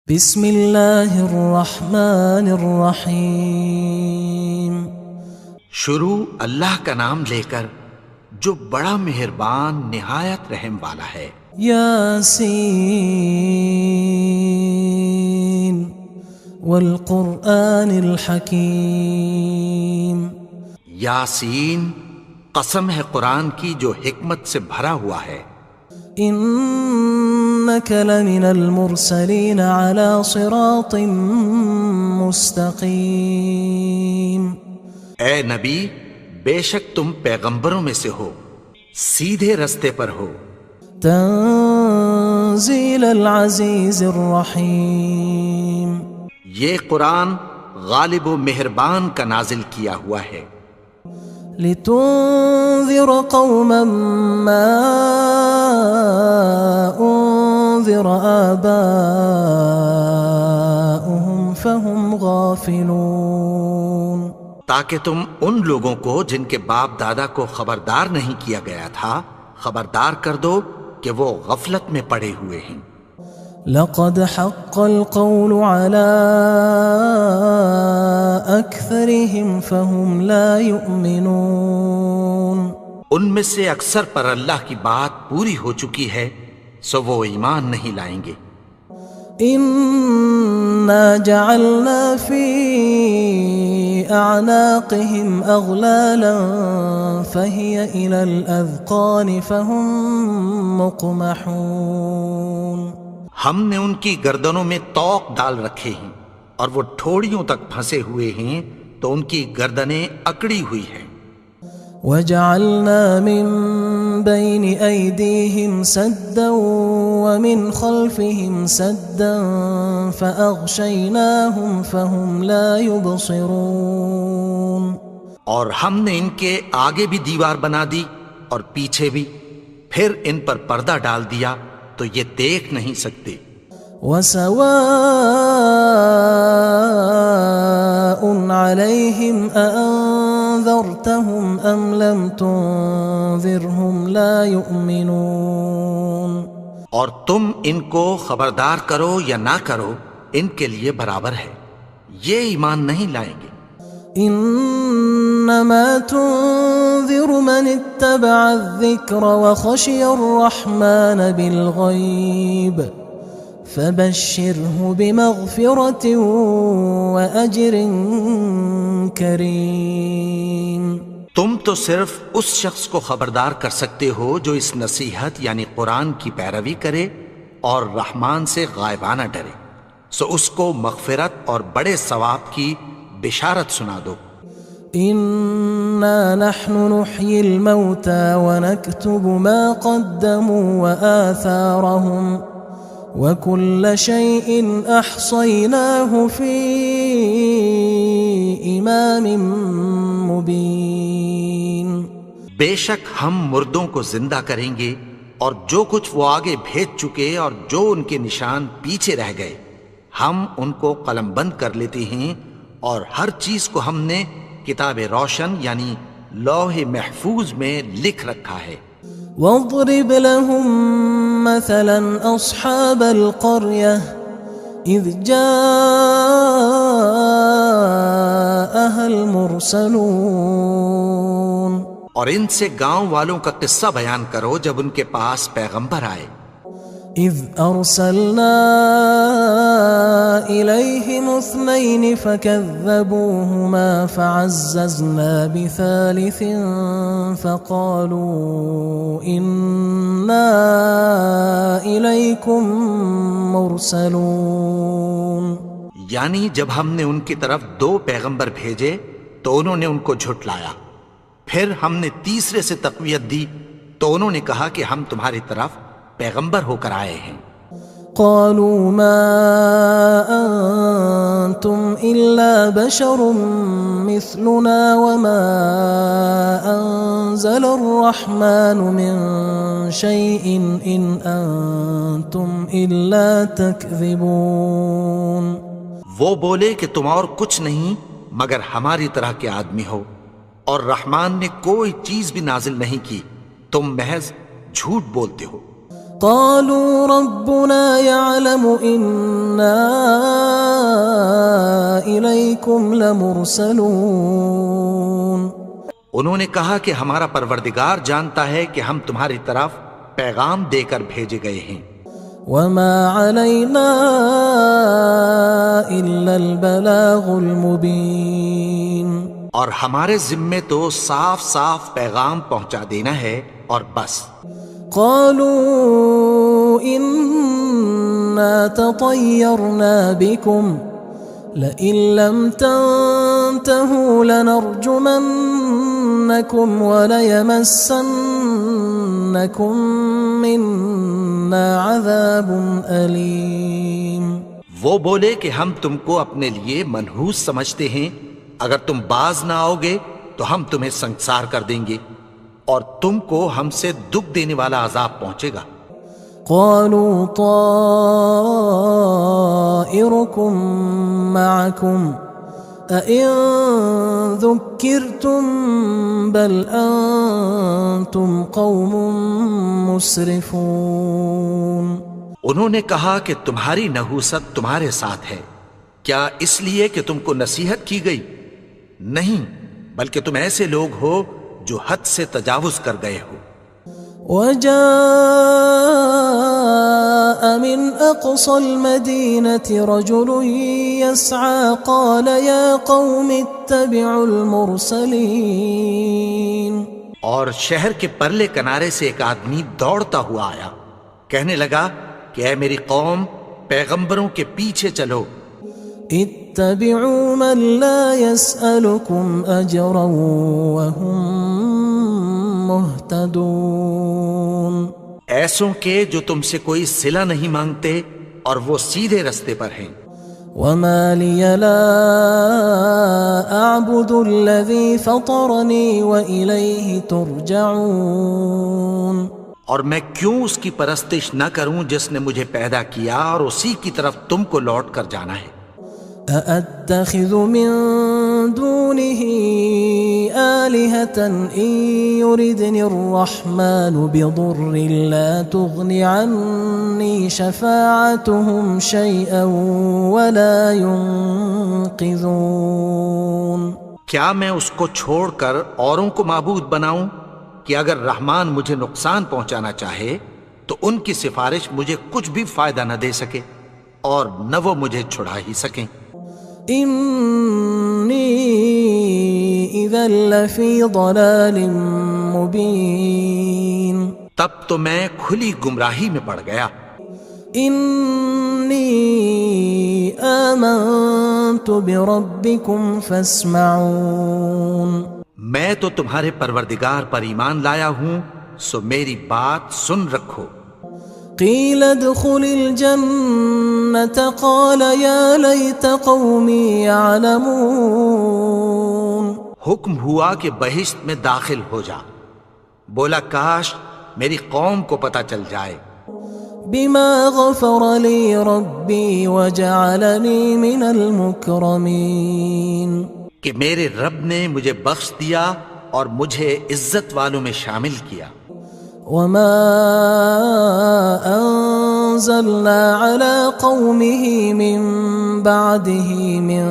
بسم اللہ الرحمن الرحیم۔ شروع اللہ کا نام لے کر جو بڑا مہربان نہایت رحم والا ہے۔ یاسین والقرآن الحکیم۔ یاسین، قسم ہے قرآن کی جو حکمت سے بھرا ہوا ہے۔ انک لمن المرسلین علی صراط مستقیم۔ اے نبی، بے شک تم پیغمبروں میں سے ہو، سیدھے رستے پر ہو۔ تنزیل العزیز الرحیم۔ یہ قرآن غالب و مہربان کا نازل کیا ہوا ہے۔ لتنذر قوما ما انذر آباؤهم فهم غافلون۔ تاکہ تم ان لوگوں کو جن کے باپ دادا کو خبردار نہیں کیا گیا تھا خبردار کر دو کہ وہ غفلت میں پڑے ہوئے ہیں۔ لقد حق القول على أكثرهم فهم لا يؤمنون۔ ان میں سے اکثر پر اللہ کی بات پوری ہو چکی ہے سو وہ ایمان نہیں لائیں گے۔ إنا جعلنا في أعناقهم أغلالا فهي إلى الأذقان فهم مقمحون۔ ہم نے ان کی گردنوں میں طوق ڈال رکھے ہیں اور وہ ٹھوڑیوں تک پھنسے ہوئے ہیں تو ان کی گردنیں اکڑی ہوئی ہیں۔ وجعلنا من بين أيديهم سدا ومن خلفهم سدا فأغشيناهم فهم لا يبصرون۔ اور ہم نے ان کے آگے بھی دیوار بنا دی اور پیچھے بھی، پھر ان پر پردہ ڈال دیا تو یہ دیکھ نہیں سکتے۔ وسواء عليهم أأنذرتهم أم لم تنذرهم لا يؤمنون۔ اور تم ان کو خبردار کرو یا نہ کرو ان کے لیے برابر ہے، یہ ایمان نہیں لائیں گے۔ انما تنذر من اتبع الذکر وخشی الرحمن بالغیب فبشرہ بمغفرۃ واجر کریم۔ تم تو صرف اس شخص کو خبردار کر سکتے ہو جو اس نصیحت یعنی قرآن کی پیروی کرے اور رحمان سے غائبانہ ڈرے، سو اس کو مغفرت اور بڑے ثواب کی بشارت سنا دو۔ انا نحن نحيي الموتى ونكتب ما قدموا وآثارهم وكل شيء احصيناه في امام مبين۔ بے شک ہم مردوں کو زندہ کریں گے اور جو کچھ وہ آگے بھیج چکے اور جو ان کے نشان پیچھے رہ گئے ہم ان کو قلم بند کر لیتے ہیں، اور ہر چیز کو ہم نے کتاب روشن یعنی لوح محفوظ میں لکھ رکھا ہے۔ واضرب لهم مثلا اصحاب القرية اذ جاءها المرسلون۔ اور ان سے گاؤں والوں کا قصہ بیان کرو جب ان کے پاس پیغمبر آئے۔ اذ ارسلنا الیہم اثنین فکذبوہما فعززنا بثالث فقالوا انا الیکم مرسلون۔ یعنی جب ہم نے ان کی طرف 2 پیغمبر بھیجے تو انہوں نے ان کو جھٹلایا، پھر ہم نے تیسرے سے تقویت دی تو انہوں نے کہا کہ ہم تمہاری طرف پیغمبر ہو کر آئے ہیں۔ قالوا ما انتم الا بشر مثلنا وما انزل الرحمن من شيء ان انتم الا تكذبون۔ وہ بولے کہ تم اور کچھ نہیں مگر ہماری طرح کے آدمی ہو، اور رحمان نے کوئی چیز بھی نازل نہیں کی، تم محض جھوٹ بولتے ہو۔ قالوا ربنا يعلم إنا إليكم لمرسلون. انہوں نے کہا کہ ہمارا پروردگار جانتا ہے کہ ہم تمہاری طرف پیغام دے کر بھیجے گئے ہیں. وما علينا إلا البلاغ المبين. اور ہمارے ذمے تو صاف صاف پیغام پہنچا دینا ہے اور بس. قالوا إنا تطيرنا بكم لئن لم تنتهوا لنرجمنكم وليمسنكم منا عذاب أليم. وہ بولے کہ ہم تم کو اپنے لیے منحوس سمجھتے ہیں، اگر تم باز نہ آؤ گے تو ہم تمہیں سنسار کر دیں گے اور تم کو ہم سے دکھ دینے والا عذاب پہنچے گا. قالوا طائركم معكم أئن ذكرتم بل أنتم قوم مسرفون. انہوں نے کہا کہ تمہاری نحوست تمہارے ساتھ ہے، کیا اس لیے کہ تم کو نصیحت کی گئی؟ نہیں، بلکہ تم ایسے لوگ ہو جو حد سے تجاوز کر گئے ہو. وجاء من أقصى المدينة رجل يسعى قال يا قوم اتبعوا المرسلين. اور شہر کے پرلے کنارے سے ایک آدمی دوڑتا ہوا آیا، کہنے لگا کہ اے میری قوم، پیغمبروں کے پیچھے چلو. اتبعوا من لا يسألكم أجرا وهم مهتدون. ایسوں کے جو تم سے کوئی صلہ نہیں مانگتے اور وہ سیدھے رستے پر ہیں. وما لي لا أعبد الذي فطرني وإليه ترجعون. اور میں کیوں اس کی پرستش نہ کروں جس نے مجھے پیدا کیا اور اسی کی طرف تم کو لوٹ کر جانا ہے. أأتخذ من دونه آلهة إن يردني الرحمن بضر لا تغن عني شفاعتهم شيئا ولا ينقذون. کیا میں اس کو چھوڑ کر اوروں کو معبود بناؤں کہ اگر رحمان مجھے نقصان پہنچانا چاہے تو ان کی سفارش مجھے کچھ بھی فائدہ نہ دے سکے اور نہ وہ مجھے چھڑا ہی سکیں. إني إذا لفي ضلال مبين. تب تو میں کھلی گمراہی میں پڑ گیا. إني آمنت بربكم فاسمعون. میں تو تمہارے پروردگار پر ایمان لایا ہوں، سو میری بات سن رکھو. قيل ادخل الجنة قال يا ليت قومي يعلمون. حکم ہوا کہ بہشت میں داخل ہو جا. بولا کاش میری قوم کو پتہ چل جائے. بما غفر لي ربي وجعلني من المكرمين. کہ میرے رب نے مجھے بخش دیا اور مجھے عزت والوں میں شامل کیا. وما أنزلنا على قومه من بعده من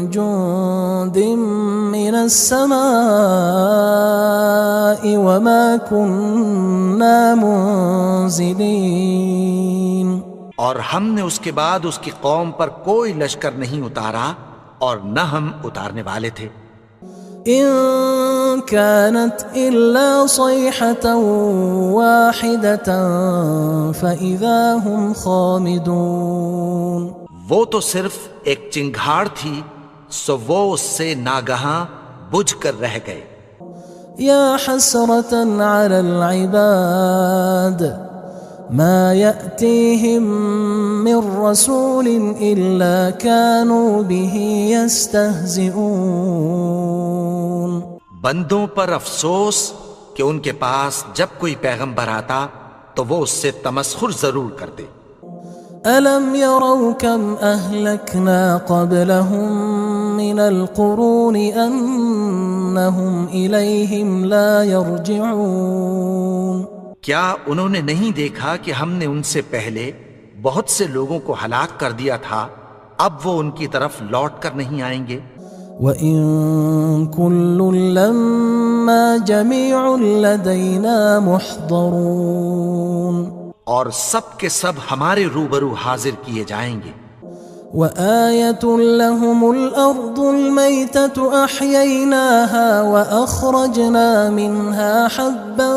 جند من السماء وما كنا منزلين. اور ہم نے اس کے بعد اس کی قوم پر کوئی لشکر نہیں اتارا اور نہ ہم اتارنے والے تھے. إن كانت إلا صيحة واحدة فإذا هم خامدون. وہ تو صرف ایک چنگھاڑ تھی، سو وہ اس سے ناگہاں بجھ کر رہ گئے. يا حسرة على العباد ما يأتيهم من رسول إلا كانوا به يستهزئون. بندوں پر افسوس کہ ان کے پاس جب کوئی پیغمبر آتا تو وہ اس سے تمسخر ضرور کرتے. ألم يروا كم أهلكنا قبلهم من القرون أنهم إليهم لا يرجعون. کیا انہوں نے نہیں دیکھا کہ ہم نے ان سے پہلے بہت سے لوگوں کو ہلاک کر دیا تھا، اب وہ ان کی طرف لوٹ کر نہیں آئیں گے؟ وَإِن كُلٌّ لَمَّا جَمِيعٌ لَدَيْنَا مُحْضَرُونَ، اور سب کے سب ہمارے روبرو حاضر کیے جائیں گے۔ وَآيَةٌ لَهُمُ الْأَرْضُ الْمَيْتَةُ أَحْيَيْنَاهَا وَأَخْرَجْنَا مِنْهَا حَبًّا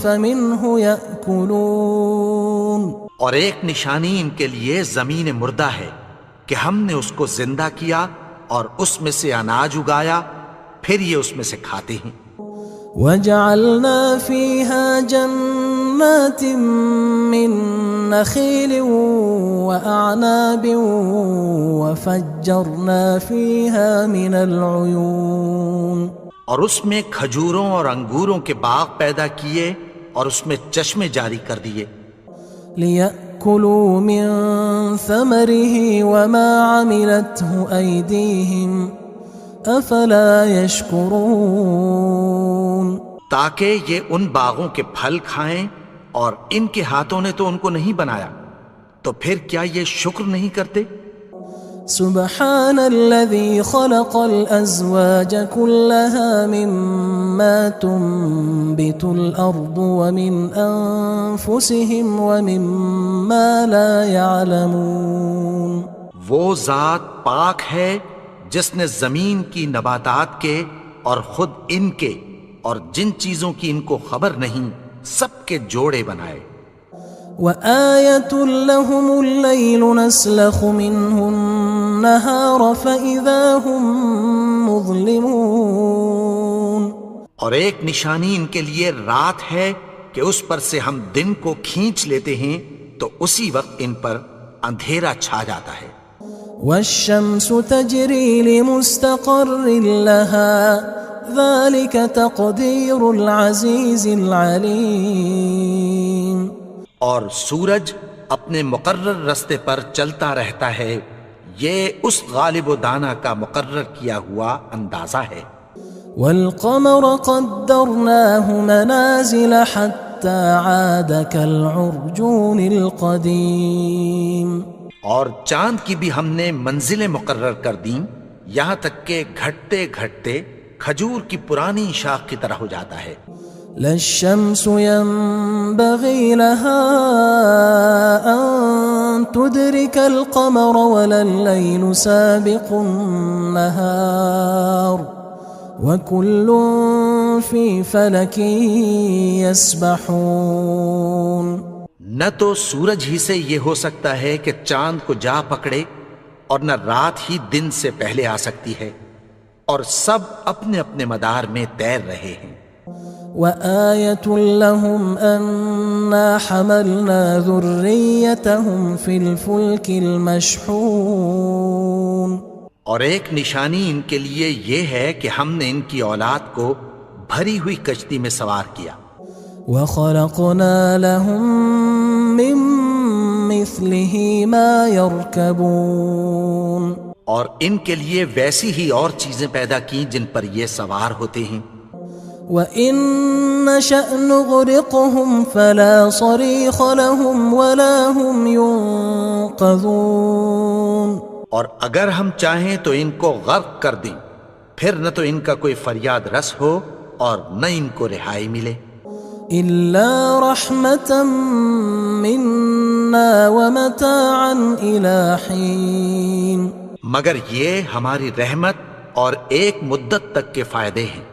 فَمِنْهُ يَأْكُلُونَ، اور ایک نشانی ان کے لیے زمین مردہ ہے کہ ہم نے اس کو زندہ کیا اور اس میں سے اناج اگایا، پھر یہ اس میں سے کھاتے ہیں۔ وَجَعَلْنَا فِيهَا جَنَّاتٍ مِّن نَخِيلٍ وَأَعْنَابٍ وَفَجَّرْنَا فِيهَا مِنَ الْعُيُونِ، اور اس میں کھجوروں اور انگوروں کے باغ پیدا کیے اور اس میں چشمے جاری کر دیے، لِيَأْكُلُوا مِن ثَمَرِهِ وَمَا عَمِلَتْهُ أَيْدِيهِمْ أَفَلَا يَشْكُرُونَ، تاکہ یہ ان باغوں کے پھل کھائیں، اور ان کے ہاتھوں نے تو ان کو نہیں بنایا، تو پھر کیا یہ شکر نہیں کرتے؟ سبحان الذي خلق الأزواج كلها مما تنبت الأرض ومن أنفسهم ومما لا يعلمون، وہ ذات پاک ہے جس نے زمین کی نباتات کے اور خود ان کے اور جن چیزوں کی ان کو خبر نہیں سب کے جوڑے بنائے۔ وآية لهم الليل نسلخ منه النهار فإذا هم مظلمون، اور ایک نشانی ان کے لیے رات ہے کہ اس پر سے ہم دن کو کھینچ لیتے ہیں تو اسی وقت ان پر اندھیرا چھا جاتا ہے۔ والشمس تجري لمستقر لها ذلك تقدير العزيز العليم، اور سورج اپنے مقرر رستے پر چلتا رہتا ہے، یہ اس غالب و دانا کا مقرر کیا ہوا اندازہ ہے۔ والقمر قدرناه منازل حتى عاد كالعرجون القديم، اور چاند کی بھی ہم نے منزلیں مقرر کر دیں، یہاں تک کہ گھٹتے گھٹتے کھجور کی پرانی شاخ کی طرح ہو جاتا ہے۔ لا الشمس ينبغي لها أن تدرك القمر ولا الليل سابق النهار وكل في فلك يسبحون، نہ تو سورج ہی سے یہ ہو سکتا ہے کہ چاند کو جا پکڑے، اور نہ رات ہی دن سے پہلے آ سکتی ہے، اور سب اپنے اپنے مدار میں تیر رہے ہیں۔ وآية لهم أنا حملنا ذريتهم في الفلك المشحون، اور ایک نشانی ان کے لیے یہ ہے کہ ہم نے ان کی اولاد کو بھری ہوئی کشتی میں سوار کیا۔ وخلقنا لهم من مثله ما يركبون، اور ان کے لیے ویسی ہی اور چیزیں پیدا کی جن پر یہ سوار ہوتے ہیں۔ وَإِن نَّشَأْ نُغْرِقْهُمْ فَلَا صَرِيخَ لَهُمْ وَلَا هُمْ يُنقَذُونَ، اور اگر ہم چاہیں تو ان کو غرق کر دیں، پھر نہ تو ان کا کوئی فریاد رس ہو اور نہ ان کو رہائی ملے۔ إِلَّا رَحْمَةً مِنَّا وَمَتَاعًا إِلَى حِينٍ، مگر یہ ہماری رحمت اور ایک مدت تک کے فائدے ہیں۔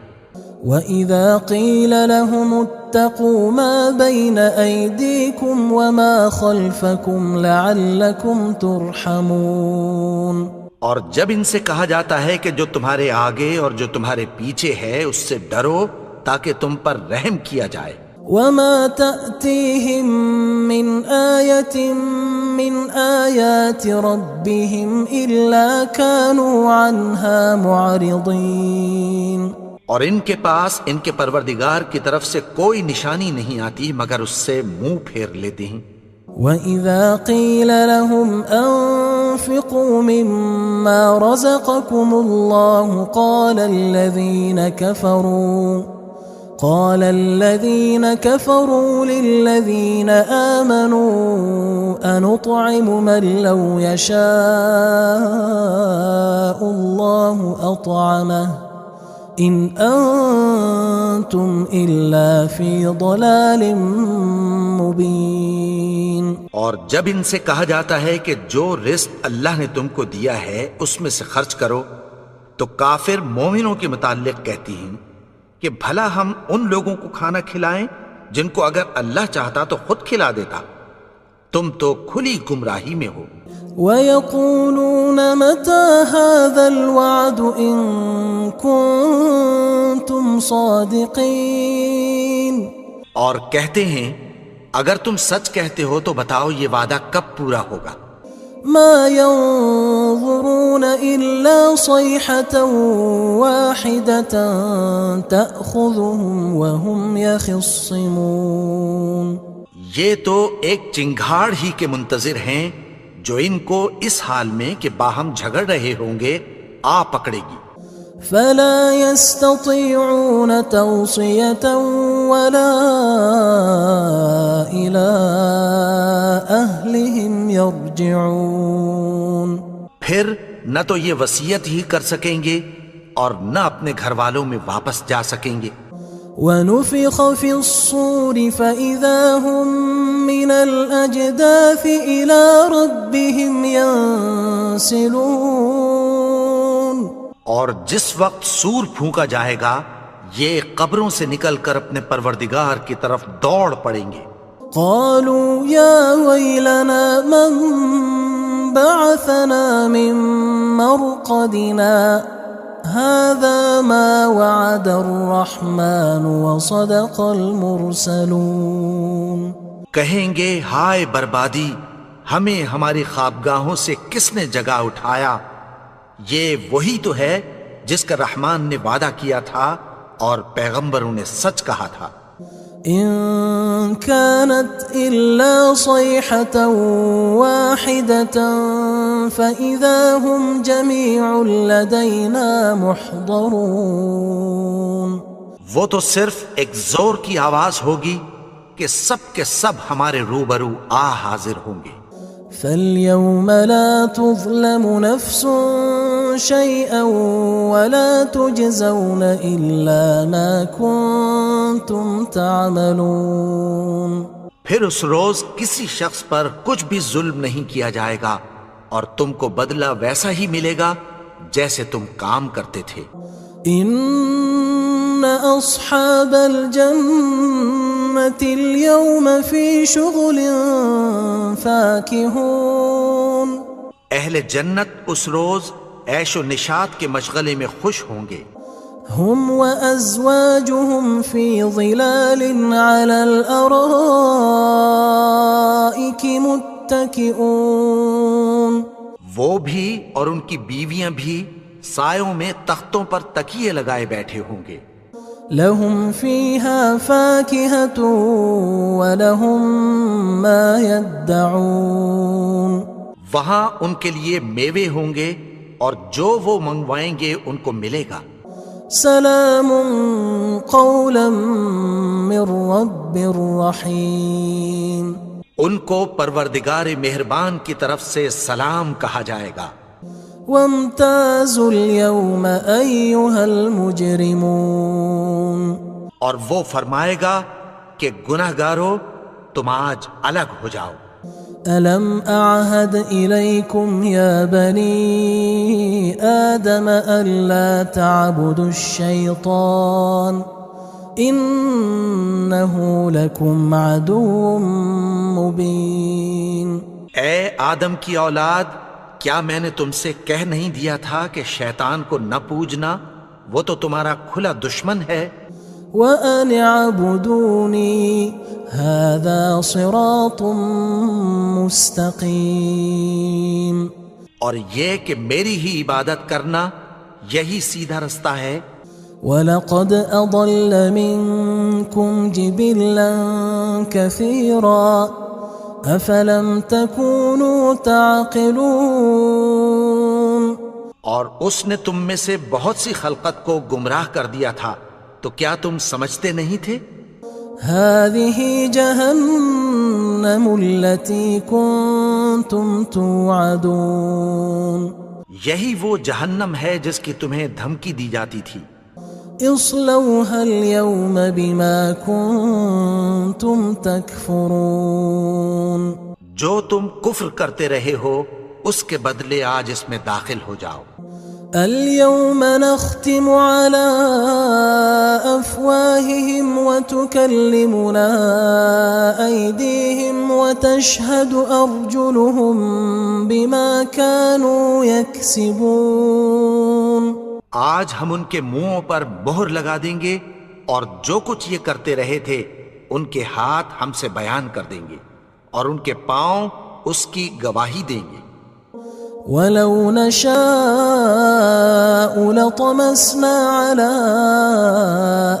وَإِذَا قِيلَ لَهُمُ اتَّقُوا مَا بَيْنَ أَيْدِيكُمْ وَمَا خَلْفَكُمْ لَعَلَّكُمْ تُرْحَمُونَ، اور جب ان سے کہا جاتا ہے کہ جو تمہارے آگے اور جو تمہارے پیچھے ہے اس سے ڈرو تاکہ تم پر رحم کیا جائے۔ وَمَا تَأْتِيهِم مِّنْ آيَةٍ مِّنْ آيَاتِ رَبِّهِمْ إِلَّا كَانُوا عَنْهَا مُعْرِضِينَ، اور ان کے پاس ان کے پروردگار کی طرف سے کوئی نشانی نہیں آتی مگر اس سے منہ پھیر لیتے ہیں۔ وَإِذَا قِيلَ لَهُمْ أَنفِقُوا مِمَّا رَزَقَكُمُ اللَّهُ قال الذين كفروا للذين آمنوا أنطعم من لو يشاء الله أطعمه إن أنتم إلا في ضلال مبين. اور جب ان سے کہا جاتا ہے کہ جو رزق اللہ نے تم کو دیا ہے اس میں سے خرچ کرو، تو کافر مومنوں کے متعلق کہتی ہیں کہ بھلا ہم ان لوگوں کو کھانا کھلائیں جن کو اگر اللہ چاہتا تو خود کھلا دیتا. تم تو کھلی گمراہی میں ہو. وَيَقُولُونَ مَتَى هَذَا الْوَعْدُ إِن كُنتُمْ صَادِقِينَ. اور کہتے ہیں اگر تم سچ کہتے ہو تو بتاؤ یہ وعدہ کب پورا ہوگا. مَا يَنظُرُونَ إِلَّا صَيْحَةً وَاحِدَةً تَأْخُذُهُمْ وَهُمْ يَخِصِّمُونَ. یہ تو ایک چنگھاڑ ہی کے منتظر ہیں جو ان کو اس حال میں کہ باہم جھگڑ رہے ہوں گے آ پکڑے گی. فلا يستطيعون توصية ولا إلى أهلهم يرجعون. پھر نہ تو یہ وصیت ہی کر سکیں گے اور نہ اپنے گھر والوں میں واپس جا سکیں گے. ونفخ في الصور فإذا هم من الأجداث إلى ربهم ينسلون. اور جس وقت سور پھونکا جائے گا یہ قبروں سے نکل کر اپنے پروردگار کی طرف دوڑ پڑیں گے. قالوا يا ويلنا من بعثنا من مرقدنا هذا ما وعد الرحمن وصدق المرسلون. کہیں گے ہائے بربادی، ہمیں ہماری خوابگاہوں سے کس نے جگا اٹھایا. یہ وہی تو ہے جس کا رحمان نے وعدہ کیا تھا اور پیغمبروں نے سچ کہا تھا. إن كانت إلا صيحة واحدة فإذا هم جميع لدينا محضرون. وہ تو صرف ایک زور کی آواز ہوگی کہ سب کے سب ہمارے روبرو آ حاضر ہوں گے. فاليوم لا تظلم نفس شيئا ولا تجزون إلا ما كنتم تعملون. پھر اس روز کسی شخص پر کچھ بھی ظلم نہیں کیا جائے گا اور تم کو بدلہ ویسا ہی ملے گا جیسے تم کام کرتے تھے. إن أصحاب الجنة اليوم في شغل فاكهون. اہل جنت اس روز عیش و نشاط کے مشغلے میں خوش ہوں گے. هم وأزواجهم في ظلال على الأرائك متكئون. وہ بھی اور ان کی بیویاں بھی سایوں میں تختوں پر تکیے لگائے بیٹھے ہوں گے. لهم فيها فاكهة ولهم ما يدعون. وہاں ان کے لیے میوے ہوں گے اور جو وہ منگوائیں گے ان کو ملے گا. سلام قولا من رب رحیم. ان کو پروردگار مہربان کی طرف سے سلام کہا جائے گا. وامتازوا اليوم أيها المجرمون. اور وہ فرمائے گا کہ گناہگارو تم آج الگ ہو جاؤ. ألم أعهد إليكم يا بني آدم ألا تعبدوا الشيطان إنه لكم عدو مبين. اے آدم کی اولاد، کیا میں نے تم سے کہہ نہیں دیا تھا کہ شیطان کو نہ پوجنا، وہ تو تمہارا کھلا دشمن ہے. وَأَنِ اعْبُدُونِي هَذَا صِرَاطٌ مُسْتَقِيمٌ. اور یہ کہ میری ہی عبادت کرنا یہی سیدھا رستہ ہے. وَلَقَدْ أَضَلَّ مِنْكُمْ جِبِلًّا كَثِيرًا أَفَلَمْ تَكُونُوا تَعْقِلُونَ. اور اس نے تم میں سے بہت سی خلقت کو گمراہ کر دیا تھا، تو کیا تم سمجھتے نہیں تھے؟ هذه جهنم التي كنتم توعدون یہی وہ جہنم ہے جس کی تمہیں دھمکی دی جاتی تھی۔ اصلوها اليوم بما كنتم تكفرون جو تم کفر کرتے رہے ہو اس کے بدلے آج اس میں داخل ہو جاؤ۔ اليوم نختم على أفواههم وتكلمنا أيديهم وتشهد أرجلهم بما كانوا يكسبون آج ہم ان کے منہوں پر مہر لگا دیں گے اور جو کچھ یہ کرتے رہے تھے ان کے ہاتھ ہم سے بیان کر دیں گے اور ان کے پاؤں اس کی گواہی دیں گے۔ وَلَوْ نَشَاءُ لَطَمَسْنَا عَلَىٰ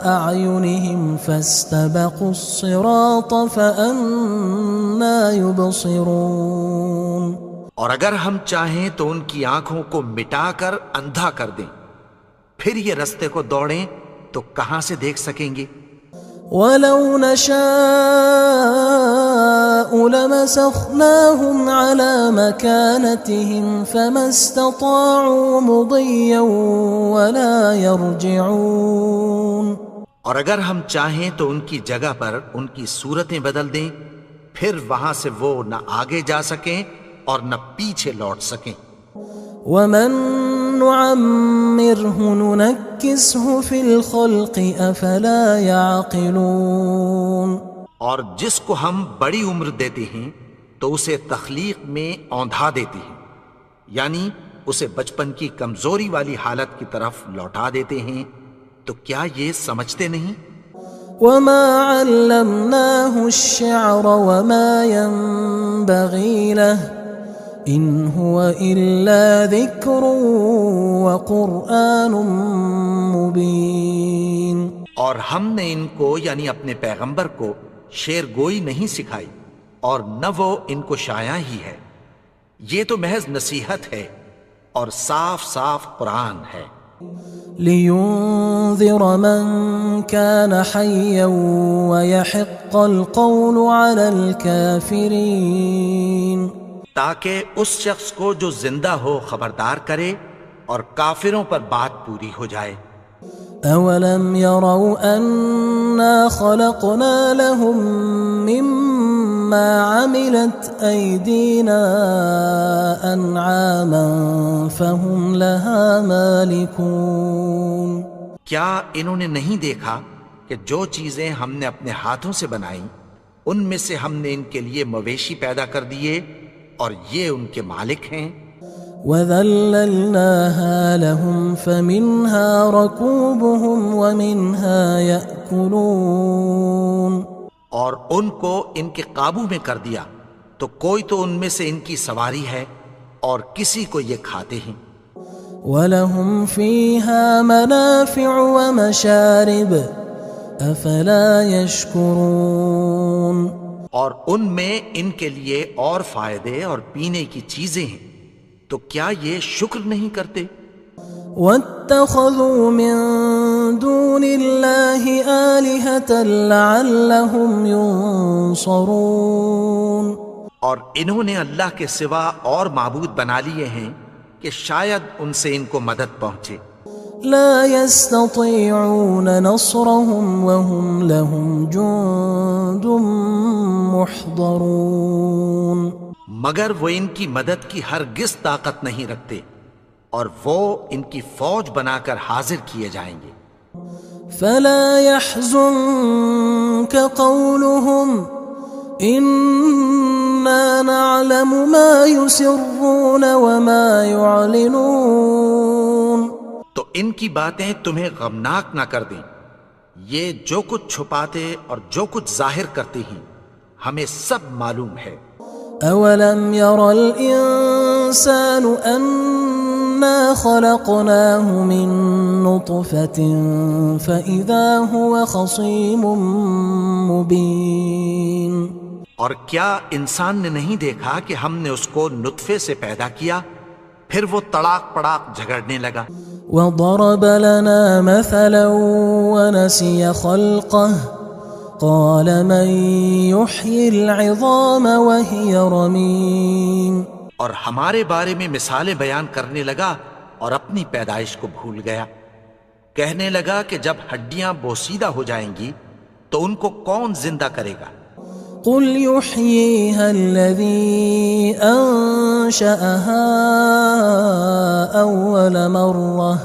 أَعْيُنِهِمْ فَاسْتَبَقُوا الصِّرَاطَ فَأَنَّىٰ يُبْصِرُونَ اور اگر ہم چاہیں تو ان کی آنکھوں کو مٹا کر اندھا کر دیں، پھر یہ رستے کو دوڑیں تو کہاں سے دیکھ سکیں گے؟ وَلَوْ نَشَاءُ لَمَسَخْنَاهُمْ عَلَىٰ مَكَانَتِهِمْ فَمَا اسْتَطَاعُوا مُضِيًّا وَلَا يَرْجِعُونَ اور اگر ہم چاہیں تو ان کی جگہ پر ان کی صورتیں بدل دیں، پھر وہاں سے وہ نہ آگے جا سکیں اور نہ پیچھے لوٹ سکیں۔ وَمَن نُعَمِّرْهُ نُنَكِّسْهُ فِي الْخَلْقِ أَفَلَا يَعْقِلُونَ اور جس کو ہم بڑی عمر دیتے ہیں تو اسے تخلیق میں اوندھا دیتے ہیں، یعنی اسے بچپن کی کمزوری والی حالت کی طرف لوٹا دیتے ہیں، تو کیا یہ سمجھتے نہیں؟ وَمَا عَلَّمْنَاهُ الشِّعْرَ وَمَا يَنبَغِي لَهُ إِنْ هُوَ إِلَّا ذِكْرٌ وَقُرْآنٌ مُبِينٌ اور ہم نے ان کو یعنی اپنے پیغمبر کو شعر گوئی نہیں سکھائی اور نہ وہ ان کو شایع ہی ہے، یہ تو محض نصیحت ہے اور صاف صاف قرآن ہے۔ لِيُنذِرَ مَن كَانَ حَيًّا وَيَحِقَّ الْقَوْلُ عَلَى الْكَافِرِينَ تاکہ اس شخص کو جو زندہ ہو خبردار کرے اور کافروں پر بات پوری ہو جائے۔ أَوَلَمْ يَرَوْا أَنَّا خَلَقْنَا لَهُم مِّمَّا عَمِلَتْ أَيْدِينَا أَنْعَامًا فَهُمْ لَهَا مَالِكُونَ کیا انہوں نے نہیں دیکھا کہ جو چیزیں ہم نے اپنے ہاتھوں سے بنائیں ان میں سے ہم نے ان کے لیے مویشی پیدا کر دیے اور یہ ان کے مالک ہیں۔ وَذَلَّلْنَاهَا لَهُمْ فَمِنْهَا رَكُوبُهُمْ وَمِنْهَا يَأْكُلُونَ اور ان کو ان کے قابو میں کر دیا تو کوئی تو ان میں سے ان کی سواری ہے اور کسی کو یہ کھاتے ہیں۔ وَلَهُمْ فِيهَا مَنَافِعُ وَمَشَارِبُ أَفَلَا يَشْكُرُونَ اور ان میں ان کے لیے اور فائدے اور پینے کی چیزیں ہیں، تو کیا یہ شکر نہیں کرتے؟ وَاتَّخَذُوا مِن دُونِ اللَّهِ آلِهَةً لَعَلَّهُمْ يُنصَرُونَ اور انہوں نے اللہ کے سوا اور معبود بنا لیے ہیں کہ شاید ان سے ان کو مدد پہنچے۔ لا يستطيعون نصرهم وهم لهم جند محضرون مگر وہ ان کی مدد کی ہرگز طاقت نہیں رکھتے اور وہ ان کی فوج بنا کر حاضر کیے جائیں گے۔ فلا يحزنك قولهم إنا نعلم ما يسرون وما يعلنون تو ان کی باتیں تمہیں غمناک نہ کر دیں، یہ جو کچھ چھپاتے اور جو کچھ ظاہر کرتے ہیں ہمیں سب معلوم ہے۔ أولم ير الإنسان أنا خلقناه من نطفة فإذا هو خصيم مبين اور کیا انسان نے نہیں دیکھا کہ ہم نے اس کو نطفے سے پیدا کیا، پھر وہ تڑاک پڑاک جھگڑنے لگا۔ وضرب لنا مثلا ونسي خلقه قال من يحيي العظام وهي رميم اور ہمارے بارے میں مثالیں بیان کرنے لگا اور اپنی پیدائش کو بھول گیا۔ کہنے لگا کہ جب ہڈیاں بوسیدہ ہو جائیں گی تو ان کو کون زندہ کرے گا؟ قل يحييها الذي أنشأها أول مرة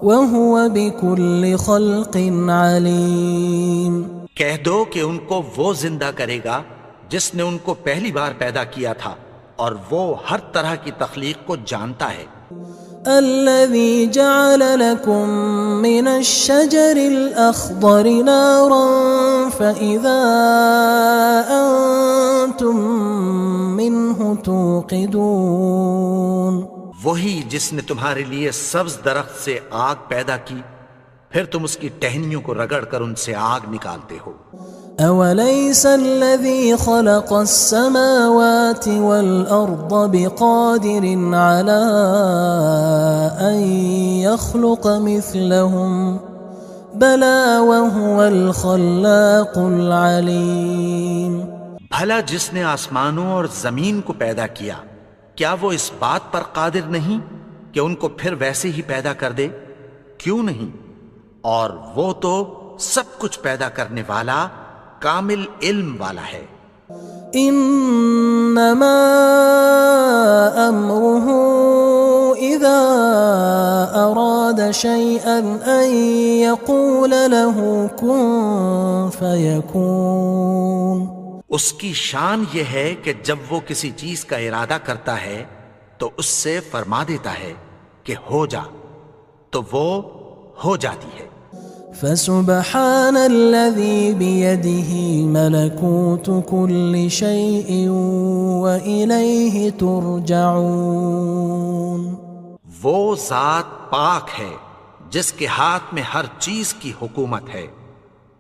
وهو بكل خلق عليم۔ کہہ دو کہ ان کو وہ زندہ کرے گا جس نے ان کو پہلی بار پیدا کیا تھا اور وہ ہر طرح کی تخلیق کو جانتا ہے۔ الذي جعل لكم من الشجر الأخضر نارا فإذا أنتم منه توقدون۔ وہی جس نے تمہارے لیے سبز درخت سے آگ پیدا کی، پھر تم اس کی ٹہنیوں کو رگڑ کر ان سے آگ نکالتے ہو۔ أوليس الذي خلق السماوات والأرض بقادر على أن يخلق مثلهم بلى وهو الخلاق العليم۔ بھلا جس نے آسمانوں اور زمین کو پیدا کیا، کیا وہ اس بات پر قادر نہیں کہ ان کو پھر ویسے ہی پیدا کر دے؟ کیوں نہیں؟ اور وہ تو سب کچھ پیدا کرنے والا، کامل علم والا ہے۔ انما امره اذا اراد شيئا ان يقول له كن فيكون۔ اس کی شان یہ ہے کہ جب وہ کسی چیز کا ارادہ کرتا ہے تو اس سے فرما دیتا ہے کہ ہو جا، تو وہ ہو جاتی ہے۔ فسبحان الذي بيده ملكوت كل شيء وإليه ترجعون۔ وہ ذات پاک ہے جس کے ہاتھ میں ہر چیز کی حکومت ہے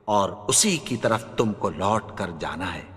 اور اسی کی طرف تم کو لوٹ کر جانا ہے۔